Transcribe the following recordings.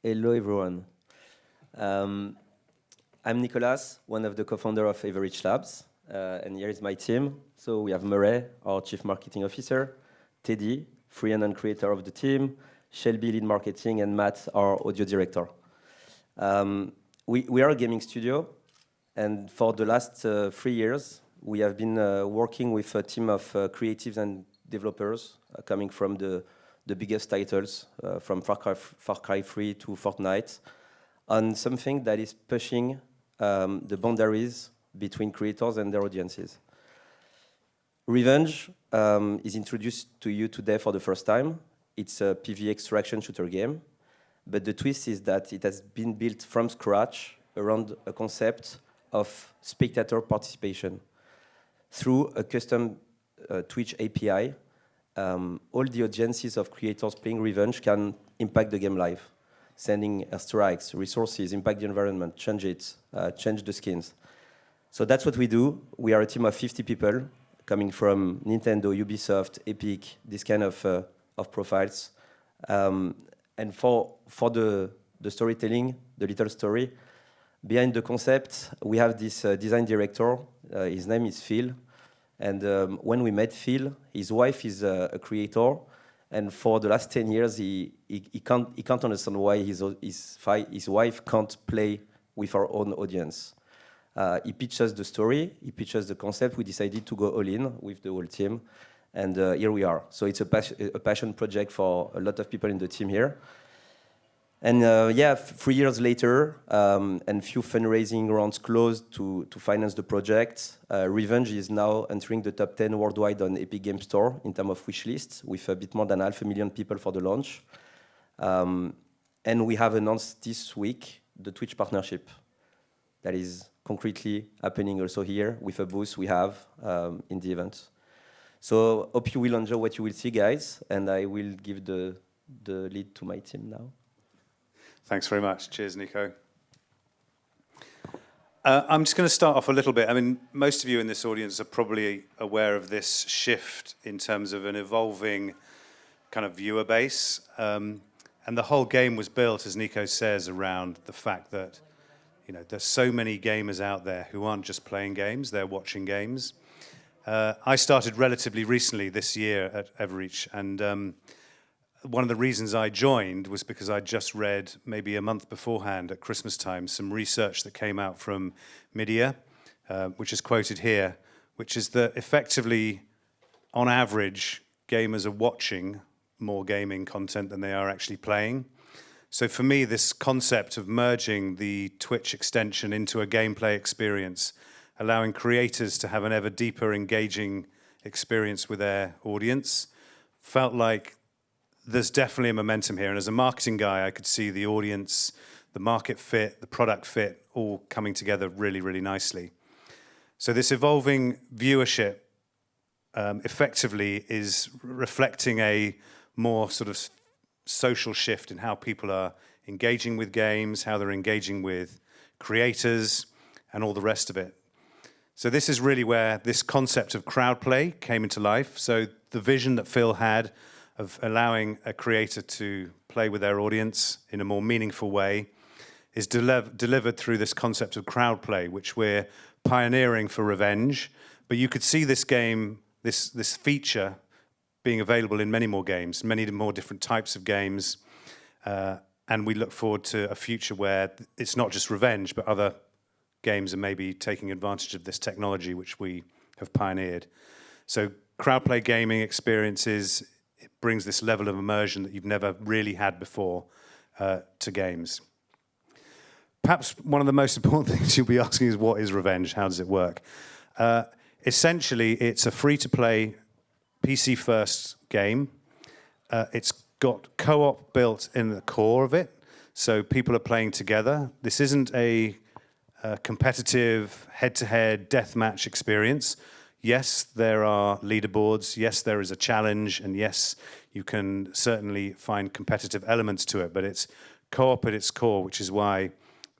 Hello, everyone. I'm Nicolas, one of the co-founders of Everreach Labs, and here is my team. So we have Murray, our Chief Marketing Officer, Teddy, freelance creator of the team, Shelby, lead marketing, and Matt, our audio director. We are a gaming studio, and for the last 3 years, we have been working with a team of creatives and developers coming from the biggest titles, from Far Cry 3 to Fortnite, on something that is pushing the boundaries between creators and their audiences. Revenge is introduced to you today for the first time. It's a PvE extraction shooter game, but the twist is that it has been built from scratch around a concept of spectator participation. Through a custom Twitch API, all the audiences of creators playing Revenge can impact the game live, sending airstrikes, resources, impact the environment, change it, change the skins. So that's what we do. We are a team of 50 people coming from Nintendo, Ubisoft, Epic, this kind of profiles. And for the storytelling, the little story, behind the concept, we have this design director. His name is Phil. And when we met Phil, his wife is a creator. And for the last 10 years, he can't understand why his wife can't play with our own audience. He pitched us the story, he pitched us the concept. We decided to go all in with the whole team, and here we are. So it's a passion project for a lot of people in the team here. And 3 years later, and few fundraising rounds closed to finance the project, Revenge is now entering the top 10 worldwide on Epic Game Store in terms of Wishlist, with a bit more than 500,000 people for the launch. And we have announced this week the Twitch partnership that is concretely happening also here with a booth we have in the event. So hope you will enjoy what you will see, guys, and I will give the lead to my team now. Thanks very much. Cheers, Nico. I'm just going to start off a little bit. I mean, most of you in this audience are probably aware of this shift in terms of an evolving kind of viewer base. And the whole game was built, as Nico says, around the fact that, you know, there's so many gamers out there who aren't just playing games, they're watching games. I started relatively recently this year at Everreach, and one of the reasons I joined was because I just read, maybe a month beforehand at Christmas time, some research that came out from Media, which is quoted here, which is that effectively, on average, gamers are watching more gaming content than they are actually playing. So for me, this concept of merging the Twitch extension into a gameplay experience, allowing creators to have an ever deeper, engaging experience with their audience, felt like there's definitely a momentum here. And as a marketing guy, I could see the audience, the market fit, the product fit, all coming together really, really nicely. So this evolving viewership effectively is reflecting a more sort of social shift in how people are engaging with games, how they're engaging with creators, and all the rest of it. So this is really where this concept of CrowdPlay came into life. So the vision that Phil had of allowing a creator to play with their audience in a more meaningful way is delivered through this concept of CrowdPlay, which we're pioneering for Revenge. But you could see this game, this feature, being available in many more games, many more different types of games. And we look forward to a future where it's not just Revenge, but other games are maybe taking advantage of this technology, which we have pioneered. So CrowdPlay gaming experiences, it brings this level of immersion that you've never really had before to games. Perhaps one of the most important things you'll be asking is, what is Revenge? How does it work? Essentially, it's a free-to-play, PC-first game. It's got co-op built in the core of it, so people are playing together. This isn't a competitive, head-to-head deathmatch experience. Yes, there are leaderboards, yes, there is a challenge, and yes, you can certainly find competitive elements to it, but it's co-op at its core, which is why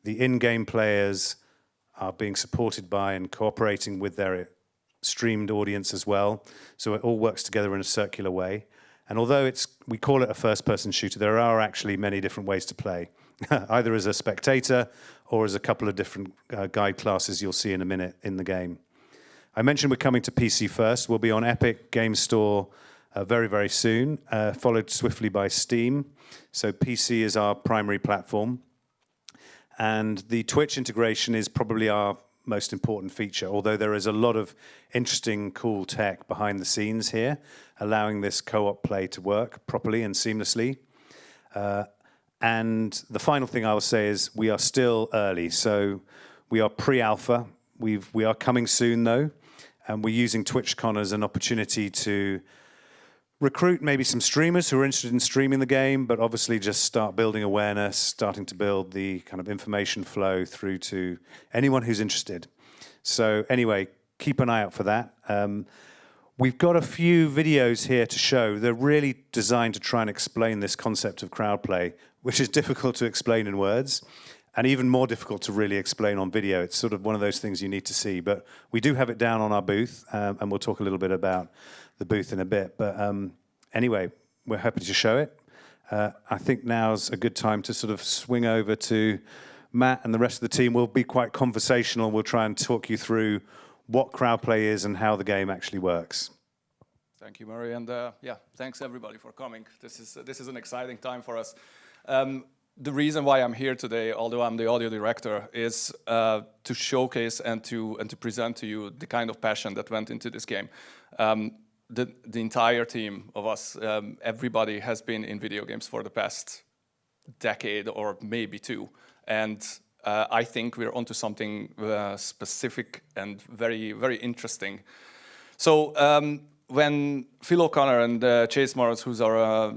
the in-game players are being supported by and cooperating with their streamed audience as well. So it all works together in a circular way. And although we call it a first-person shooter, there are actually many different ways to play, either as a spectator or as a couple of different guide classes you'll see in a minute in the game. I mentioned we're coming to PC first. We'll be on Epic Games Store very, very soon, followed swiftly by Steam. So PC is our primary platform. And the Twitch integration is probably our most important feature, although there is a lot of interesting, cool tech behind the scenes here, allowing this co-op play to work properly and seamlessly. And the final thing I will say is we are still early. So we are pre-alpha. We are coming soon, though. And we're using TwitchCon as an opportunity to recruit maybe some streamers who are interested in streaming the game, but obviously just start building awareness, starting to build the kind of information flow through to anyone who's interested. So anyway, keep an eye out for that. We've got a few videos here to show. They're really designed to try and explain this concept of CrowdPlay, which is difficult to explain in words, and even more difficult to really explain on video. It's sort of one of those things you need to see. But we do have it down on our booth, and we'll talk a little bit about the booth in a bit. But anyway, we're happy to show it. I think now's a good time to sort of swing over to Matt and the rest of the team. We'll be quite conversational. We'll try and talk you through what CrowdPlay is and how the game actually works. Thank you, Murray, and yeah, thanks everybody for coming. This is an exciting time for us. The reason why I'm here today, although I'm the audio director, is to showcase and to present to you the kind of passion that went into this game. The entire team of us, everybody has been in video games for the past decade or maybe two, and I think we're onto something specific and very, very interesting. So when Phil O'Connor and Chase Morris, who's our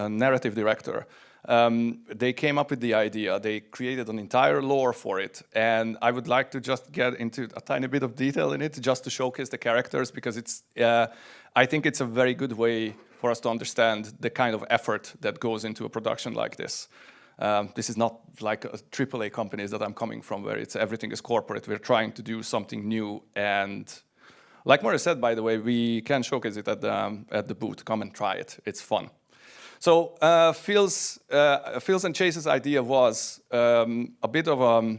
narrative director, they came up with the idea. They created an entire lore for it, and I would like to just get into a tiny bit of detail in it, just to showcase the characters, because it's. I think it's a very good way for us to understand the kind of effort that goes into a production like this. This is not like a AAA companies that I'm coming from, where everything is corporate. We're trying to do something new, and like Murray said, by the way, we can showcase it at the booth. Come and try it. It's fun. So Phil's and Chase's idea was a bit of a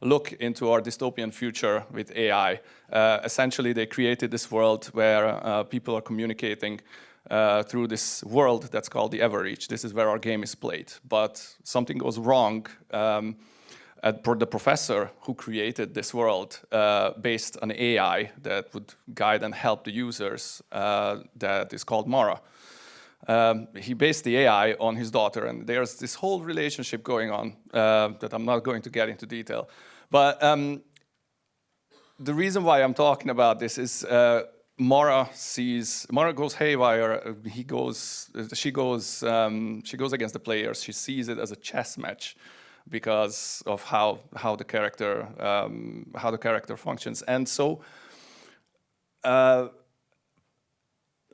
look into our dystopian future with AI. Essentially, they created this world where people are communicating through this world that's called the Everreach. This is where our game is played. But something goes wrong. The professor who created this world based on AI that would guide and help the users that is called Mara. He based the AI on his daughter, and there's this whole relationship going on that I'm not going to get into detail. But the reason why I'm talking about this is Mara goes haywire. She goes against the players. She sees it as a chess match because of how the character functions, and so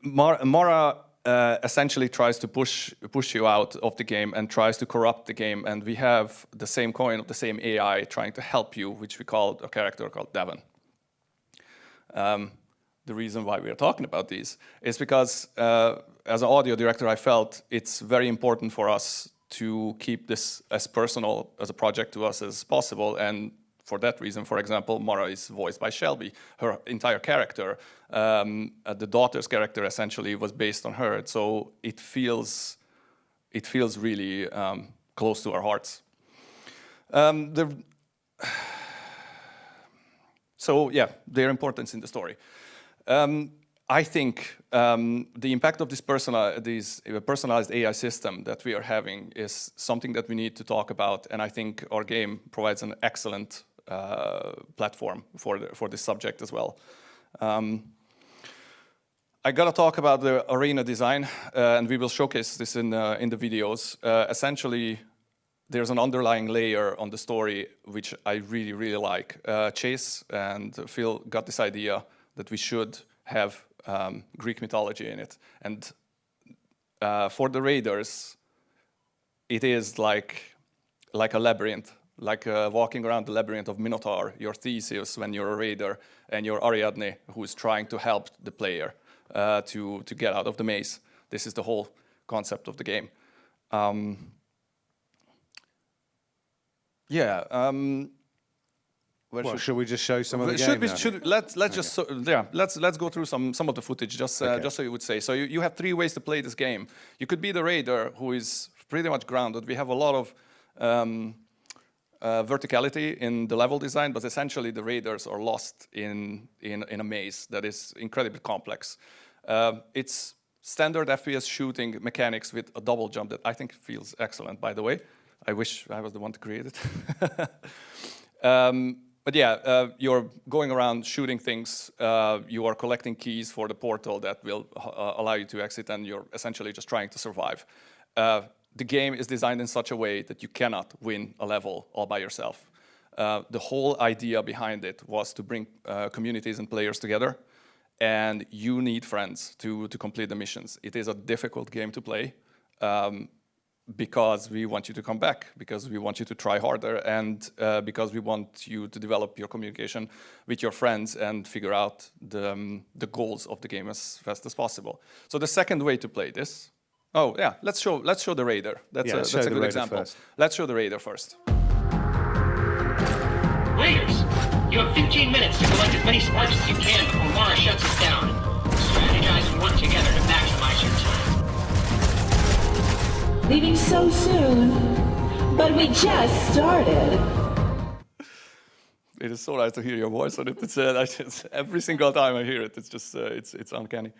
Mara essentially tries to push you out of the game and tries to corrupt the game, and we have the same coin of the same AI trying to help you, which we call a character called Devon. The reason why we are talking about these is because as an audio director, I felt it's very important for us to keep this as personal as a project to us as possible, and for that reason, for example, Mara is voiced by Shelby. Her entire character, the daughter's character, essentially was based on her. So it feels really close to our hearts. So yeah, their importance in the story. I think the impact of this personalized AI system that we are having is something that we need to talk about, and I think our game provides an excellent platform for this subject as well. I gotta talk about the arena design, and we will showcase this in the videos. Essentially, there's an underlying layer on the story which I really, really like. Chase and Phil got this idea that we should have Greek mythology in it, and for the raiders, it is like a labyrinth. Like walking around the labyrinth of Minotaur, you're Theseus when you're a raider, and you're Ariadne, who is trying to help the player. to get out of the maze. This is the whole concept of the game. Should we just show some of the game? Let's go through some of the footage just so you would say. So you have 3 ways to play this game. You could be the raider, who is pretty much grounded. We have a lot of verticality in the level design, but essentially the raiders are lost in a maze that is incredibly complex. It's standard FPS shooting mechanics with a double jump that I think feels excellent, by the way. I wish I was the one to create it. But yeah, you're going around shooting things. You are collecting keys for the portal that will allow you to exit, and you're essentially just trying to survive. The game is designed in such a way that you cannot win a level all by yourself. The whole idea behind it was to bring communities and players together, and you need friends to complete the missions. It is a difficult game to play. Because we want you to come back, because we want you to try harder, and because we want you to develop your communication with your friends and figure out the goals of the game as fast as possible. So the second way to play this, let's show the raider. That's a good example. First. Let's show the raider first. Raiders, you have 15 minutes to collect as many sparks as you can before Mara shuts us down. Strategize and work together to maximize your time. Leaving so soon, but we just started. It is so nice to hear your voice on it. It's every single time I hear it, it's just it's uncanny.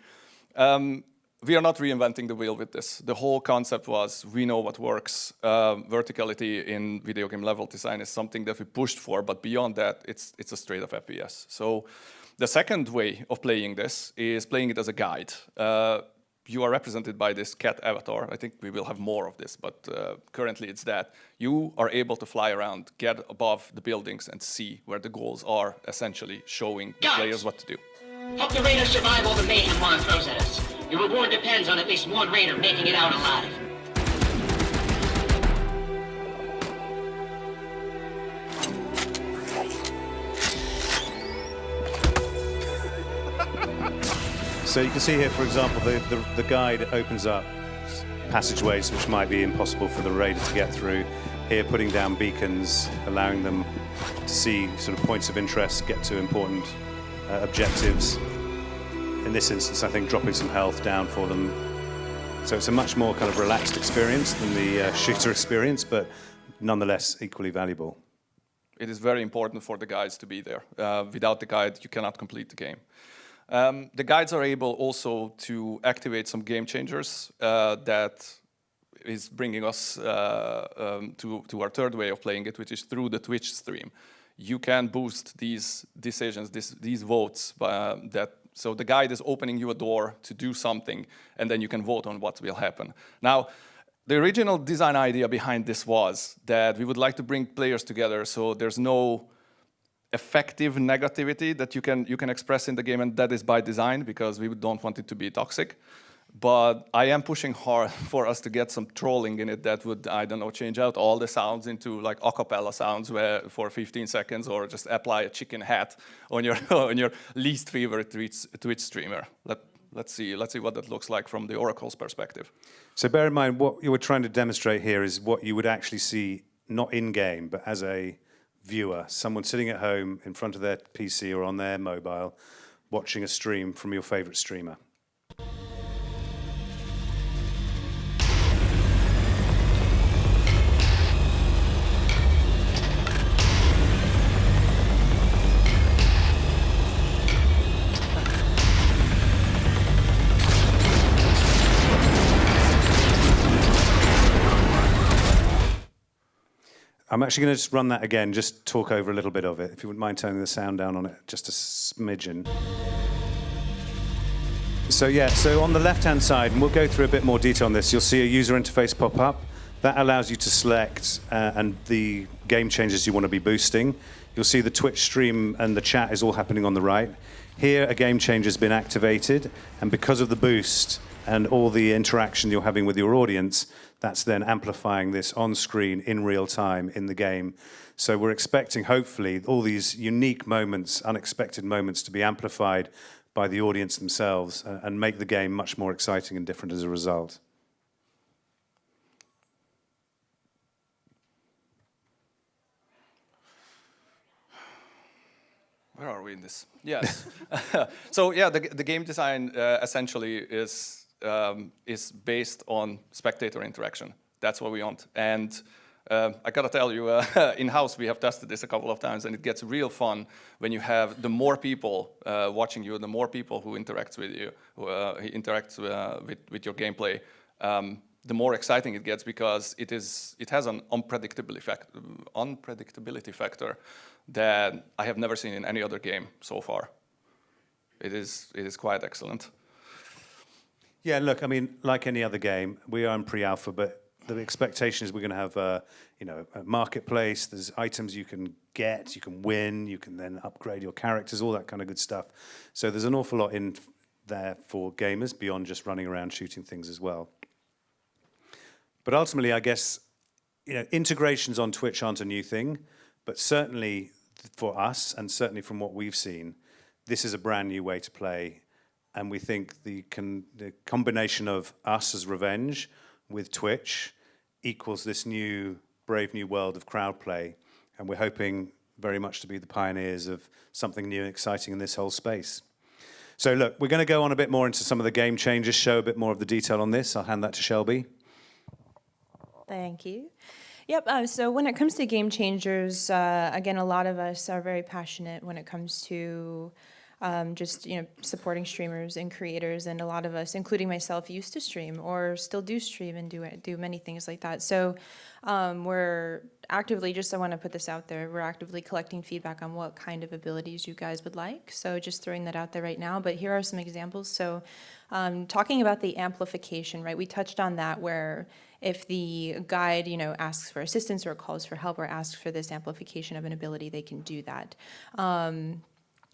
We are not reinventing the wheel with this. The whole concept was we know what works. Verticality in video game level design is something that we pushed for, but beyond that, it's a straight up FPS. So the second way of playing this is playing it as a guide. You are represented by this cat avatar. I think we will have more of this, but currently it's that. You are able to fly around, get above the buildings, and see where the goals are, essentially showing the players what to do. Help the raiders survive all the mayhem Mara throws at us. Your reward depends on at least one raider making it out alive. So you can see here, for example, the guide opens up passageways which might be impossible for the raider to get through. Here, putting down beacons, allowing them to see sort of points of interest, get to important objectives. In this instance, I think dropping some health down for them. So it's a much more kind of relaxed experience than the shooter experience, but nonetheless equally valuable. It is very important for the guides to be there. Without the guide, you cannot complete the game. The guides are able also to activate some game changers that is bringing us to our third way of playing it, which is through the Twitch stream. You can boost these decisions, these votes, so the guide is opening you a door to do something, and then you can vote on what will happen. Now, the original design idea behind this was that we would like to bring players together so there's no effective negativity that you can express in the game, and that is by design because we don't want it to be toxic. But I am pushing hard for us to get some trolling in it that would, I don't know, change out all the sounds into like a cappella sounds for 15 seconds, or just apply a chicken hat on your on your least favorite Twitch streamer. Let's see what that looks like from the Oracle's perspective. So bear in mind, what you were trying to demonstrate here is what you would actually see, not in-game, but as a viewer, someone sitting at home in front of their PC or on their mobile, watching a stream from your favorite streamer. I'm actually going to just run that again, just talk over a little bit of it. If you wouldn't mind turning the sound down on it just a smidgen. So on the left-hand side, and we'll go through a bit more detail on this, you'll see a user interface pop up. That allows you to select and the game changes you want to be boosting. You'll see the Twitch stream and the chat is all happening on the right. Here, a game change has been activated, and because of the boost and all the interaction you're having with your audience, that's then amplifying this on screen in real time in the game. So we're expecting, hopefully, all these unique moments, unexpected moments, to be amplified by the audience themselves and make the game much more exciting and different as a result. Where are we in this? Yes. So yeah, the game design essentially is based on spectator interaction. That's what we want. And I gotta tell you, in-house we have tested this a couple of times, and it gets real fun when you have the more people watching you, the more people who interacts with you, who interacts with your gameplay. The more exciting it gets, because it has an unpredictability factor that I have never seen in any other game so far. It is quite excellent. Yeah, look, I mean, like any other game, we are in pre-alpha, but the expectation is we're going to have a marketplace. There's items you can get, you can win, you can then upgrade your characters, all that kind of good stuff. So there's an awful lot in there for gamers beyond just running around shooting things as well. But ultimately, I guess, integrations on Twitch aren't a new thing, but certainly for us, and certainly from what we've seen, this is a brand new way to play. And we think the combination of us as Revenge with Twitch equals this brave new world of CrowdPlay. And we're hoping very much to be the pioneers of something new and exciting in this whole space. So look, we're going to go on a bit more into some of the game changes, show a bit more of the detail on this. I'll hand that to Shelby. Thank you. Yep, so when it comes to game changers, again, a lot of us are very passionate when it comes to just supporting streamers and creators, and a lot of us, including myself, used to stream or still do stream and do many things like that. So we're actively, I want to put this out there, we're actively collecting feedback on what kind of abilities you guys would like. So just throwing that out there right now, but here are some examples. So talking about the amplification, right, we touched on that, where if the guide, asks for assistance or calls for help or asks for this amplification of an ability, they can do that.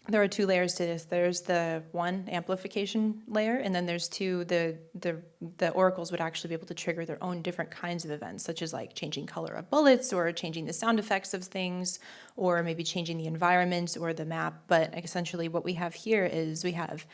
There are two layers to this. There's the one amplification layer, and then there's two, the oracles would actually be able to trigger their own different kinds of events, such as like changing color of bullets or changing the sound effects of things, or maybe changing the environment or the map. But essentially what we have here is we have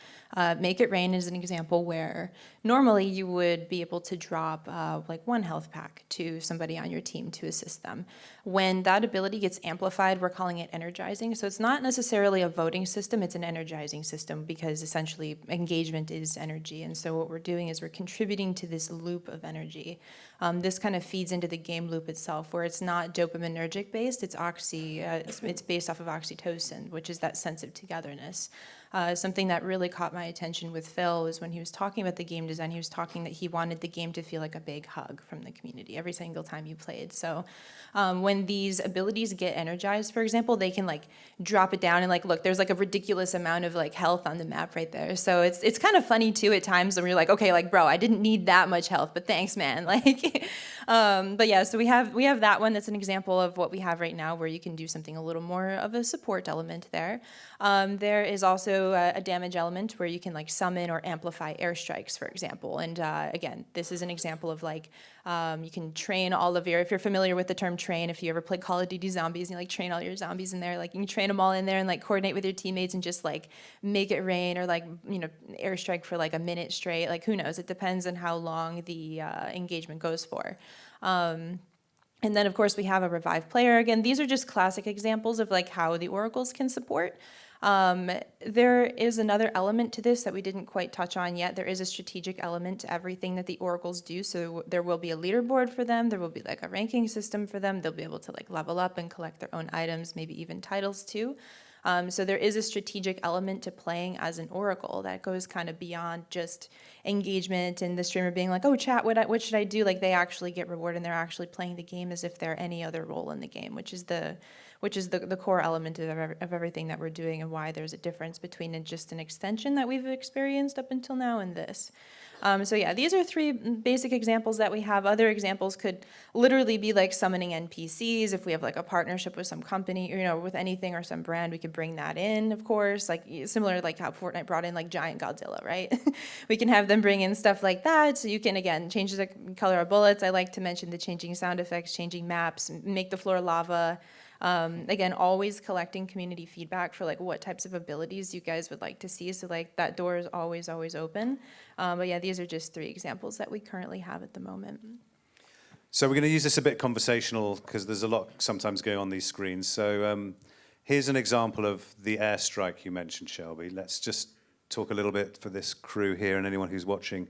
Make It Rain as an example, where normally you would be able to drop like one health pack to somebody on your team to assist them. When that ability gets amplified, we're calling it energizing. So it's not necessarily a voting system, it's an energizing system, because essentially engagement is energy. And so what we're doing is we're contributing to this loop of energy. This kind of feeds into the game loop itself, where it's not dopaminergic based, it's it's based off of oxytocin, which is that sense of togetherness. Something that really caught my attention with Phil was when he was talking about the game design, he was talking that he wanted the game to feel like a big hug from the community every single time you played. So when these abilities get energized, for example, they can like drop it down and like, look, there's like a ridiculous amount of like health on the map right there. So it's kind of funny too at times when you're like, okay, like, bro, I didn't need that much health, but thanks, man. Like, but yeah, so we have that one. That's an example of what we have right now, where you can do something a little more of a support element there. There is also a damage element where you can like summon or amplify airstrikes, for example. And again, this is an example of like, you can train all of if you're familiar with the term train, if you ever play Call of Duty Zombies and you like train all your zombies in there, like you can train them all in there and like coordinate with your teammates and just like make it rain, or like, airstrike for like a minute straight. Like, who knows? It depends on how long the engagement goes for. And then of course we have a revive player. Again, these are just classic examples of like how the oracles can support. There is another element to this that we didn't quite touch on yet. There is a strategic element to everything that the oracles do. So there will be a leaderboard for them. There will be like a ranking system for them. They'll be able to like level up and collect their own items, maybe even titles too. So there is a strategic element to playing as an oracle that goes kind of beyond just engagement and the streamer being like, oh, chat, what should I do? Like, they actually get rewarded and they're actually playing the game as if they're any other role in the game, which is which is the core element of everything that we're doing and why there's a difference between just an extension that we've experienced up until now and this. So yeah, these are 3 basic examples that we have. Other examples could literally be like summoning NPCs. If we have like a partnership with some company, you know, with anything or some brand, we could bring that in, of course, like similar to like how Fortnite brought in like giant Godzilla, right? We can have them bring in stuff like that. So you can, again, change the color of bullets. I like to mention the changing sound effects, changing maps, make the floor lava. Again, always collecting community feedback for like what types of abilities you guys would like to see. So like that door is always open. But yeah, these are just 3 examples that we currently have at the moment. So we're going to use this a bit conversational because there's a lot sometimes going on these screens. So here's an example of the airstrike you mentioned, Shelby. Let's just talk a little bit for this crew here and anyone who's watching.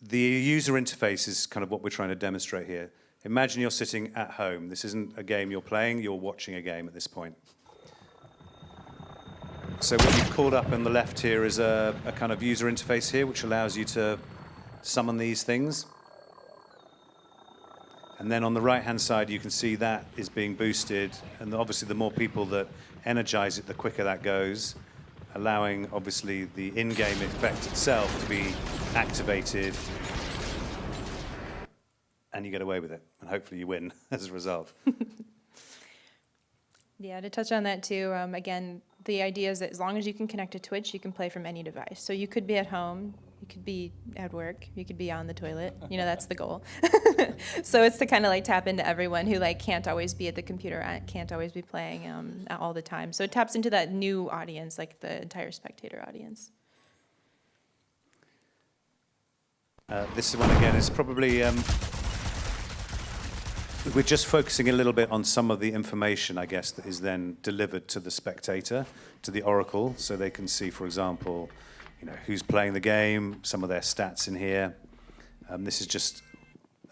The user interface is kind of what we're trying to demonstrate here. Imagine you're sitting at home. This isn't a game you're playing, you're watching a game at this point. So what you've called up on the left here is a kind of user interface here, which allows you to summon these things. And then on the right-hand side, you can see that is being boosted. And obviously, the more people that energize it, the quicker that goes, allowing, obviously, the in-game effect itself to be activated. And you get away with it. And hopefully you win as a result. Yeah, to touch on that too, again, the idea is that as long as you can connect to Twitch, you can play from any device. So you could be at home, you could be at work, you could be on the toilet. You know, that's the goal. So it's to kind of like tap into everyone who like can't always be at the computer, can't always be playing all the time. So it taps into that new audience, like the entire spectator audience. This one again is probably. We're just focusing a little bit on some of the information, I guess, that is then delivered to the spectator, to the Oracle, so they can see, for example, you know, who's playing the game, some of their stats in here. This is just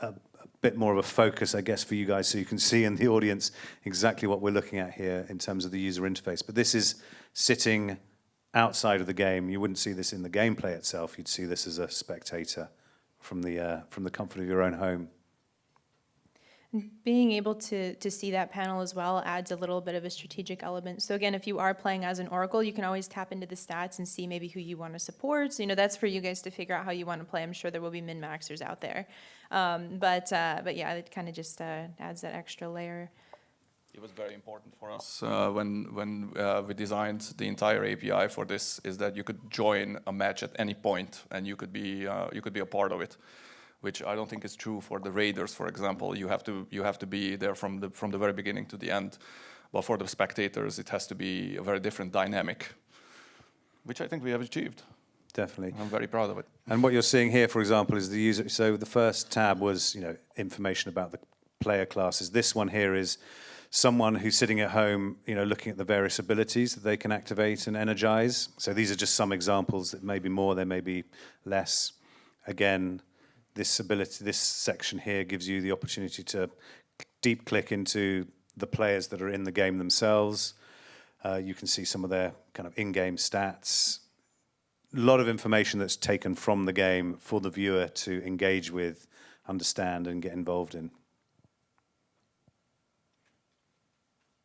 a bit more of a focus, I guess, for you guys, so you can see in the audience exactly what we're looking at here in terms of the user interface. But this is sitting outside of the game. You wouldn't see this in the gameplay itself. You'd see this as a spectator from the comfort of your own home. Being able to see that panel as well adds a little bit of a strategic element. So again, if you are playing as an Oracle, you can always tap into the stats and see maybe who you want to support. So, you know, that's for you guys to figure out how you want to play. I'm sure there will be min-maxers out there. But yeah, it kind of just adds that extra layer. It was very important for us when we designed the entire API for this, is that you could join a match at any point and you could be a part of it, which I don't think is true for the raiders, for example. You have to be there from the very beginning to the end. But for the spectators, it has to be a very different dynamic, which I think we have achieved. Definitely. I'm very proud of it. And what you're seeing here, for example, is the user. So the first tab was, you know, information about the player classes. This one here is someone who's sitting at home, you know, looking at the various abilities that they can activate and energize. So these are just some examples. That may be more, there may be less. Again, this section here gives you the opportunity to deep click into the players that are in the game themselves. You can see some of their kind of in-game stats. A lot of information that's taken from the game for the viewer to engage with, understand, and get involved in.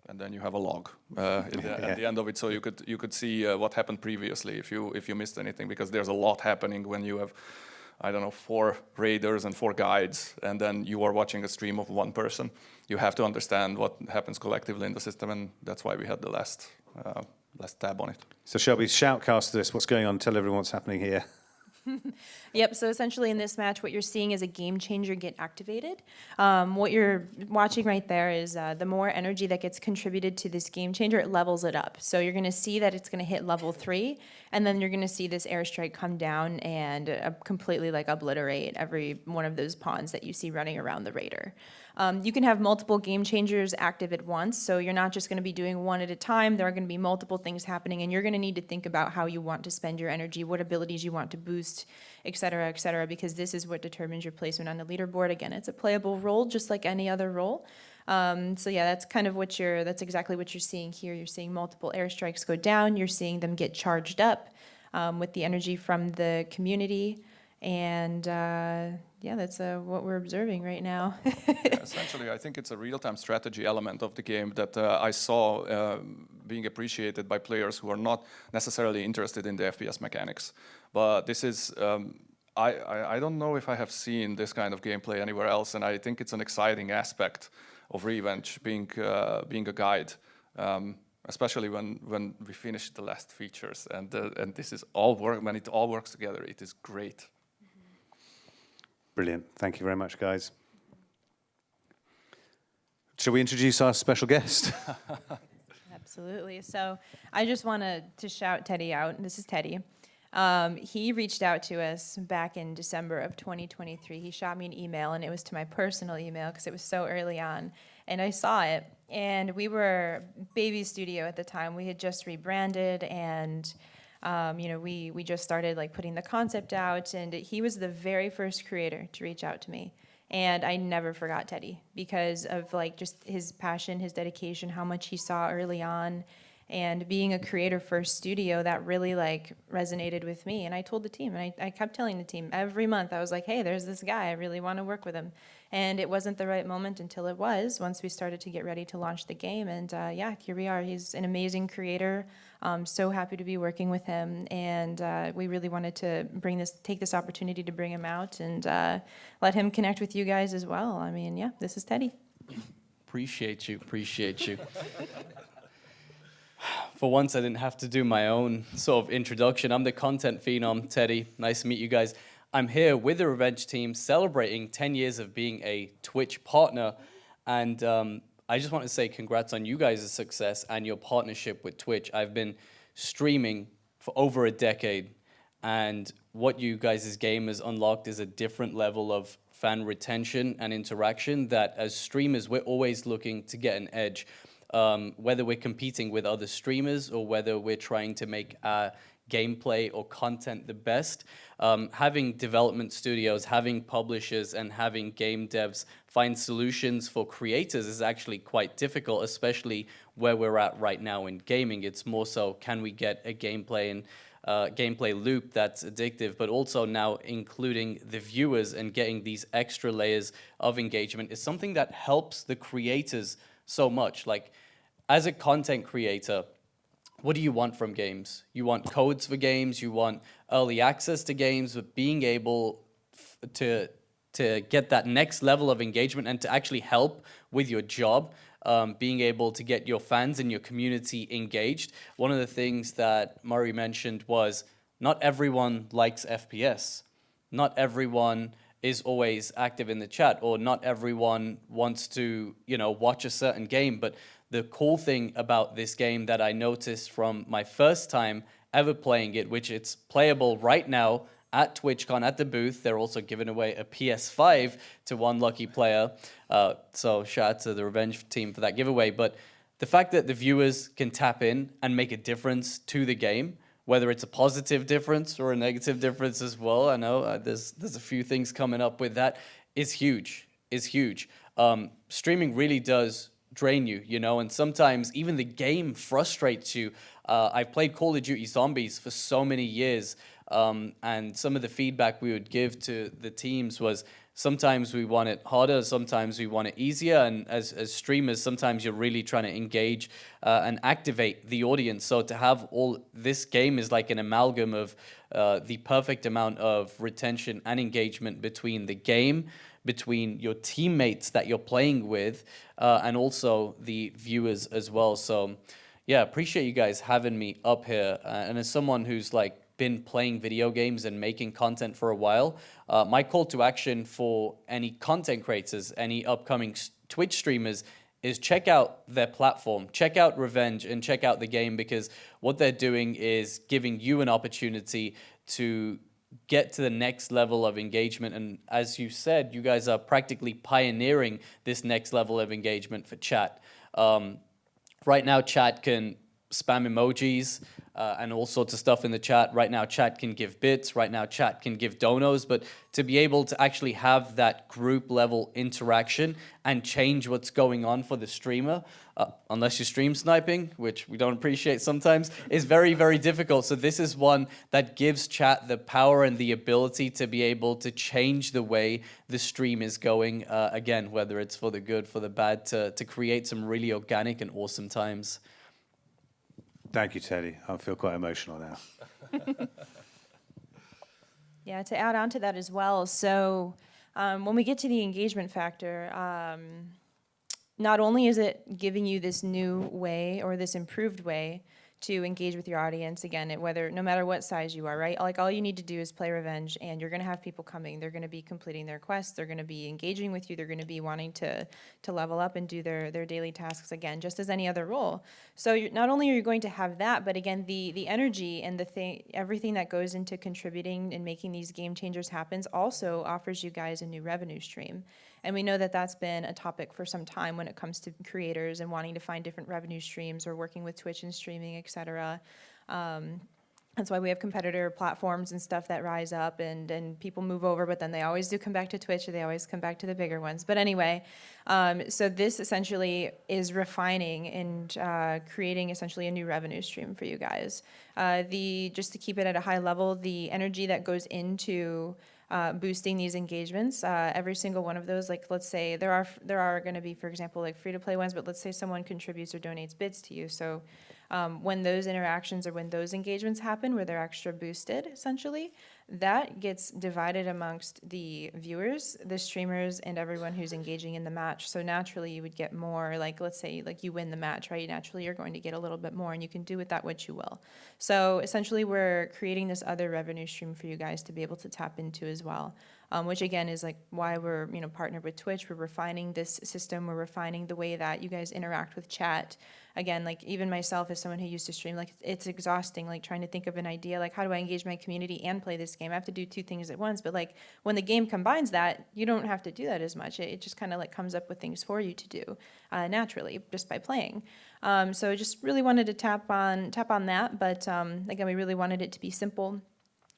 And then you have a log at the end of it, so you could see what happened previously if you missed anything, because there's a lot happening when you have, I don't know, 4 raiders and 4 guides, and then you are watching a stream of 1 person. You have to understand what happens collectively in the system, and that's why we had the last tab on it. So Shelby, shoutcast this. What's going on? Tell everyone what's happening here. Yep, so essentially in this match, what you're seeing is a game changer get activated. What you're watching right there is the more energy that gets contributed to this game changer, it levels it up. So you're going to see that it's going to hit level 3, and then you're going to see this airstrike come down and completely like obliterate every one of those pawns that you see running around the raider. You can have multiple game changers active at once, so you're not just going to be doing one at a time. There are going to be multiple things happening, and you're going to need to think about how you want to spend your energy, what abilities you want to boost, et cetera, because this is what determines your placement on the leaderboard. Again, it's a playable role, just like any other role. So yeah, that's kind of that's exactly what you're seeing here. You're seeing multiple airstrikes go down. You're seeing them get charged up with the energy from the community. And yeah, that's what we're observing right now. Yeah, essentially, I think it's a real-time strategy element of the game that I saw being appreciated by players who are not necessarily interested in the FPS mechanics. But this is, I don't know if I have seen this kind of gameplay anywhere else, and I think it's an exciting aspect of Revenge being a guide, especially when we finish the last features, and this is all work. When it all works together, it is great. Brilliant. Thank you very much, guys. Shall we introduce our special guest? Absolutely. So I just wanted to shout Teddy out. This is Teddy. He reached out to us back in December of 2023. He shot me an email, and it was to my personal email because it was so early on. And I saw it, and we were baby studio at the time. We had just rebranded, and we just started like putting the concept out, and he was the very first creator to reach out to me. And I never forgot Teddy because of like just his passion, his dedication, how much he saw early on. And being a creator-first studio, that really like resonated with me. And I told the team, and I kept telling the team every month, I was like, hey, there's this guy, I really want to work with him. And it wasn't the right moment until it was, once we started to get ready to launch the game. And yeah, here we are. He's an amazing creator. So happy to be working with him. And we really wanted to take this opportunity to bring him out and let him connect with you guys as well. I mean, yeah, this is Teddy. Appreciate you. For once, I didn't have to do my own sort of introduction. I'm the content phenom, Teddy. Nice to meet you guys. I'm here with the Revenge team celebrating 10 years of being a Twitch partner. And I just want to say congrats on you guys' success and your partnership with Twitch. I've been streaming for over a decade. And what you guys' game has unlocked is a different level of fan retention and interaction that as streamers, we're always looking to get an edge. Whether we're competing with other streamers or whether we're trying to make our gameplay or content the best, having development studios, having publishers, and having game devs find solutions for creators is actually quite difficult, especially where we're at right now in gaming. It's more so, can we get a gameplay and gameplay loop that's addictive, but also now including the viewers and getting these extra layers of engagement is something that helps the creators so much. Like, as a content creator, what do you want from games? You want codes for games, you want early access to games, but being able to get that next level of engagement and to actually help with your job, being able to get your fans and your community engaged. One of the things that Murray mentioned was not everyone likes FPS. Not everyone is always active in the chat, or not everyone wants to, watch a certain game. But the cool thing about this game that I noticed from my first time ever playing it, which it's playable right now at TwitchCon at the booth. They're also giving away a PS5 to one lucky player. So shout out to the Revenge team for that giveaway. But the fact that the viewers can tap in and make a difference to the game, whether it's a positive difference or a negative difference as well. I know there's a few things coming up with that. Is huge. Streaming really does drain you, and sometimes even the game frustrates you. I've played Call of Duty Zombies for so many years, and some of the feedback we would give to the teams was sometimes we want it harder, sometimes we want it easier, and as streamers, sometimes you're really trying to engage and activate the audience. So to have all this game is like an amalgam of the perfect amount of retention and engagement between the game, between your teammates that you're playing with, and also the viewers as well. So yeah, appreciate you guys having me up here. And as someone who's been playing video games and making content for a while, my call to action for any content creators, any upcoming Twitch streamers, is check out their platform, check out Revenge, and check out the game, because what they're doing is giving you an opportunity to get to the next level of engagement. And as you said, you guys are practically pioneering this next level of engagement for chat. Right now, chat can spam emojis, and all sorts of stuff in the chat. Right now, chat can give bits. Right now, chat can give donos. But to be able to actually have that group level interaction and change what's going on for the streamer, unless you're stream sniping, which we don't appreciate sometimes, is very, very difficult. So this is one that gives chat the power and the ability to be able to change the way the stream is going, again, whether it's for the good, for the bad, to create some really organic and awesome times. Thank you, Teddy. I feel quite emotional now. Yeah, to add on to that as well. So when we get to the engagement factor, not only is it giving you this new way or this improved way to engage with your audience, again, no matter what size you are, right? Like all you need to do is play Revenge and you're gonna have people coming. They're gonna be completing their quests. They're gonna be engaging with you. They're gonna be wanting to level up and do their daily tasks again, just as any other role. So not only are you going to have that, but again, the energy and everything that goes into contributing and making these game changers happen also offers you guys a new revenue stream. And we know that that's been a topic for some time when it comes to creators and wanting to find different revenue streams or working with Twitch and streaming, et cetera. That's why we have competitor platforms and stuff that rise up and people move over, but then they always do come back to Twitch or they always come back to the bigger ones. But anyway, so this essentially is refining and creating essentially a new revenue stream for you guys. Just to keep it at a high level, the energy that goes into boosting these engagements, every single one of those, like let's say there are going to be, for example, like free-to-play ones, but let's say someone contributes or donates bits to you. So when those interactions or when those engagements happen where they're extra boosted, essentially, that gets divided amongst the viewers, the streamers, and everyone who's engaging in the match. So naturally you would get more, like let's say like you win the match, right? Naturally you're going to get a little bit more and you can do with that what you will. So essentially we're creating this other revenue stream for you guys to be able to tap into as well. Which again is like why we're partnered with Twitch. We're refining this system. We're refining the way that you guys interact with chat. Again, like even myself as someone who used to stream, like it's exhausting, like trying to think of an idea, like how do I engage my community and play this game? I have to do two things at once. But like when the game combines that, you don't have to do that as much. It just kind of like comes up with things for you to do naturally just by playing. So just really wanted to tap on that. But again, we really wanted it to be simple.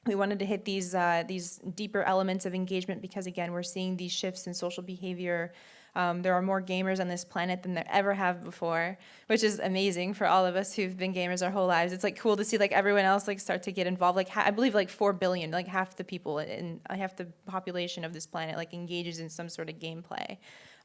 We wanted to hit these deeper elements of engagement because, again, we're seeing these shifts in social behavior. There are more gamers on this planet than there ever have before, which is amazing for all of us who've been gamers our whole lives. It's like cool to see like everyone else like start to get involved. Like I believe like 4 billion, like half the people and half the population of this planet like engages in some sort of gameplay.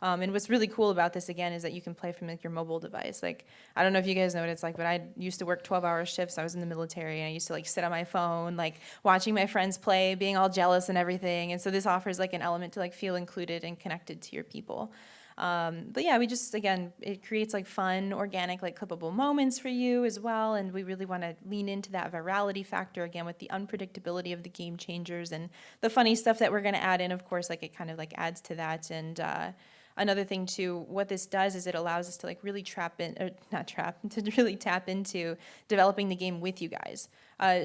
And what's really cool about this, again, is that you can play from like your mobile device. Like, I don't know if you guys know what it's like, but I used to work 12-hour shifts. I was in the military, and I used to like sit on my phone, like watching my friends play, being all jealous and everything. And so this offers like an element to like feel included and connected to your people. But yeah, we just, again, it creates like fun, organic, like clippable moments for you as well. And we really want to lean into that virality factor, again, with the unpredictability of the game changers and the funny stuff that we're going to add in. Of course, like it kind of like adds to that. And another thing too, what this does is it allows us to like really to really tap into developing the game with you guys.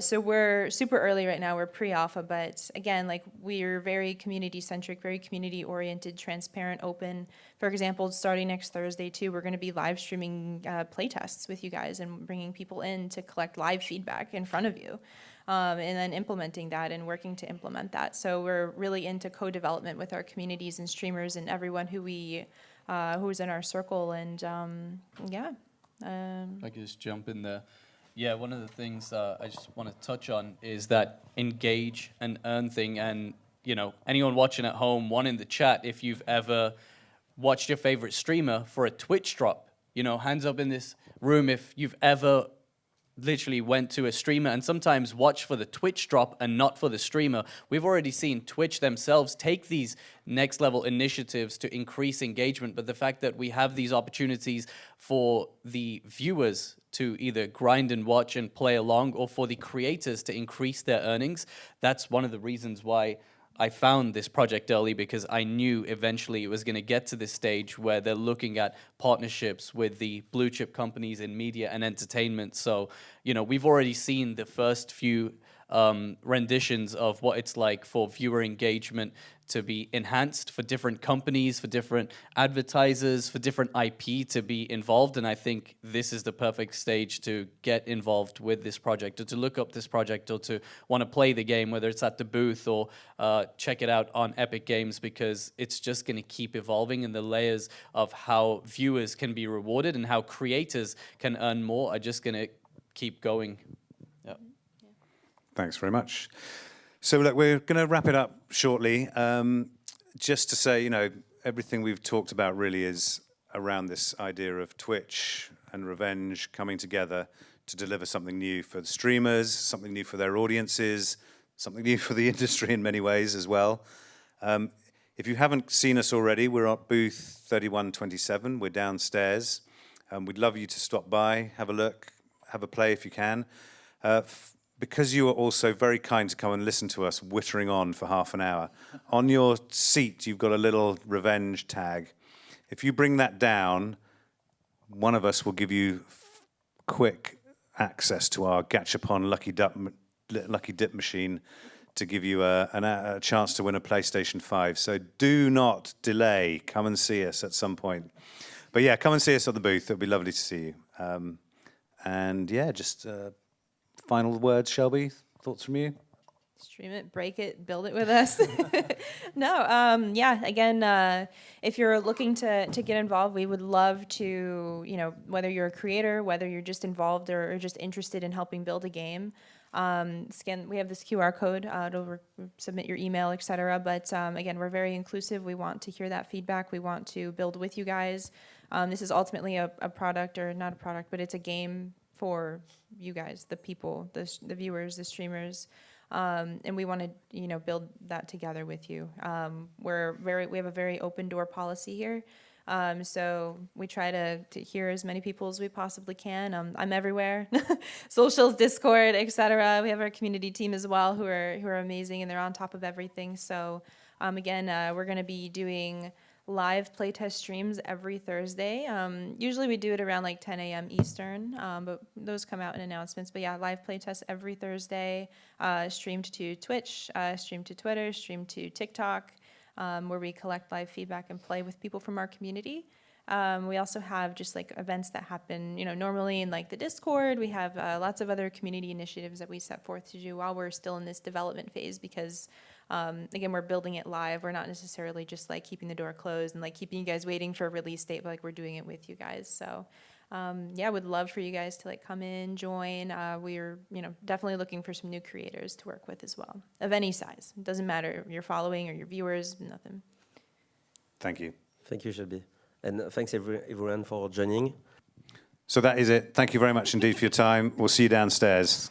So we're super early right now, we're pre-alpha, but again, like we're very community-centric, very community-oriented, transparent, open. For example, starting next Thursday too, we're gonna be live streaming playtests with you guys and bringing people in to collect live feedback in front of you. And then implementing that and working to implement that. So we're really into co-development with our communities and streamers and everyone who's in our circle. And yeah. If I could just jump in there. Yeah, one of the things I just want to touch on is that engage and earn thing. And, anyone watching at home, one in the chat, if you've ever watched your favorite streamer for a Twitch drop, hands up in this room if you've ever literally went to a streamer and sometimes watch for the Twitch drop and not for the streamer. We've already seen Twitch themselves take these next level initiatives to increase engagement, but the fact that we have these opportunities for the viewers to either grind and watch and play along, or for the creators to increase their earnings, that's one of the reasons why I found this project early, because I knew eventually it was going to get to this stage where they're looking at partnerships with the blue chip companies in media and entertainment. So, we've already seen the first few renditions of what it's like for viewer engagement to be enhanced, for different companies, for different advertisers, for different IP to be involved. And I think this is the perfect stage to get involved with this project, or to look up this project, or to want to play the game, whether it's at the booth or check it out on Epic Games, because it's just going to keep evolving, and the layers of how viewers can be rewarded and how creators can earn more are just going to keep going. Yep. Thanks very much. So look, we're going to wrap it up shortly. Just to say, everything we've talked about really is around this idea of Twitch and Revenge coming together to deliver something new for the streamers, something new for their audiences, something new for the industry in many ways as well. If you haven't seen us already, we're at booth 3127. We're downstairs. We'd love you to stop by, have a look, have a play if you can. Because you are also very kind to come and listen to us wittering on for half an hour, on your seat you've got a little Revenge tag. If you bring that down, one of us will give you quick access to our Gachapon Lucky Dip machine to give you a chance to win a PlayStation 5. So do not delay. Come and see us at some point. But yeah, come and see us at the booth. It'll be lovely to see you. And yeah, just... final words, Shelby? Thoughts from you? Stream it, break it, build it with us. No, yeah, again, if you're looking to get involved, we would love to, whether you're a creator, whether you're just involved or just interested in helping build a game, we have this QR code to submit your email, etc. But again, we're very inclusive. We want to hear that feedback. We want to build with you guys. This is ultimately a product, or not a product, but it's a game for you guys, the people, the viewers, the streamers, and we want to build that together with you. We have a very open door policy here, so we try to hear as many people as we possibly can. I'm everywhere, socials, Discord, etc. We have our community team as well, who are amazing, and they're on top of everything. So again, we're going to be doing live playtest streams every Thursday. Usually we do it around like 10 a.m. Eastern, but those come out in announcements. But yeah, live playtest every Thursday, streamed to Twitch, streamed to Twitter, streamed to TikTok, where we collect live feedback and play with people from our community. We also have just like events that happen, normally in like the Discord. We have lots of other community initiatives that we set forth to do while we're still in this development phase, because again, we're building it live. We're not necessarily just like keeping the door closed and like keeping you guys waiting for a release date, but like we're doing it with you guys. So yeah, would love for you guys to like come in, join. We're definitely looking for some new creators to work with as well, of any size. It doesn't matter if you're following or your viewers, nothing. Thank you. Thank you, Shelby. And thanks everyone for joining. So that is it. Thank you very much indeed for your time. We'll see you downstairs.